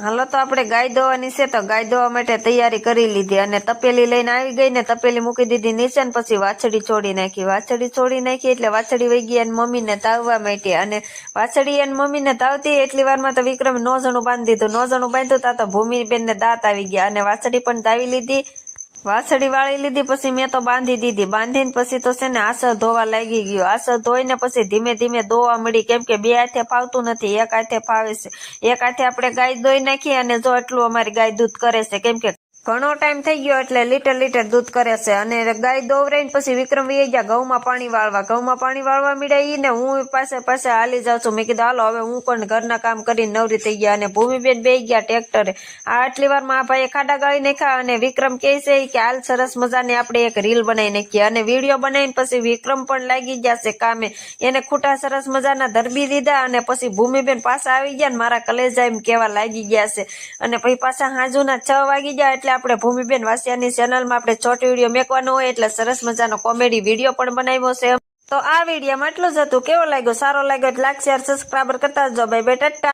હાલો તો આપણે ગાય દોવાની છે તો ગાય દોવા માટે તૈયારી કરી લીધી અને તપેલી લઈને આવી ગઈ ને તપેલી મૂકી દીધી નીચે ને પછી વાછડી છોડી નાખી એટલે વાછડી વહી ગઈ અને મમ્મીને તાવવા માંડી અને વાછડી અને મમ્મીને તાવતી એટલી વારમાં તો વિક્રમ નોઝણું બાંધી દીધું નોઝણું બાંધ્યું તા તો ભૂમિબેન ને દાંત આવી ગયા અને વાછડી પણ તાવી લીધી વાછડી વાળી લીધી પછી મેં તો બાંધી દીધી બાંધીને પછી તો છે ને આસળ ધોવા લાગી ગયો આસળ ધોઈને પછી ધીમે ધીમે ધોવા મળી કેમ કે બે હાથે ફાવતું નથી એક હાથે ફાવે છે એક હાથે આપણે ગાય દોઈ નાખીએ અને જો એટલું અમારી ગાય દૂધ કરે છે કેમ કે ઘણો ટાઈમ થઈ ગયો એટલે લીટર દૂધ કરે છે અને ગાય દોવરાઈને પછી વિક્રમ વી ગયા ઘઉંમાં પાણી વાળવા મળ્યા ને હું પાસે હાલી જાઉં છું મેં કીધું હાલો હવે હું પણ ઘરના કામ કરીને નવરી થઈ ગયા અને ભૂમિબેન બેસી ગયા ટ્રેક્ટરે આ આટલી વારમાં આ ભાઈએ ખાડા ગાળી નાખ્યા અને વિક્રમ કહે છે કે હાલ સરસ મજાની આપણે એક રીલ બનાવી નાખીએ અને વિડીયો બનાવીને પછી વિક્રમ પણ લાગી ગયા છે કામે એને ખૂટા સરસ મજાના ધરબી દીધા અને પછી ભૂમિબેન પાછા આવી ગયા ને મારા કલેજા એમ કેવા લાગી ગયા છે અને પછી પાછા હાંજુના 6 વાગી ગયા એટલે આપણે ભૂમિબેન વાસિયાની ચેનલમાં આપણે છોટ વિડીયો મેકવાનો હોય એટલે સરસ મજાનો કોમેડી વિડીયો પણ બનાવ્યો છે તો આ વિડીયોમાં એટલું જ હતું કેવો લાગ્યો સારો લાગ્યો લાઈક શેર સબસ્ક્રાઇબ કરતા જજો બાય બાય ટાટા।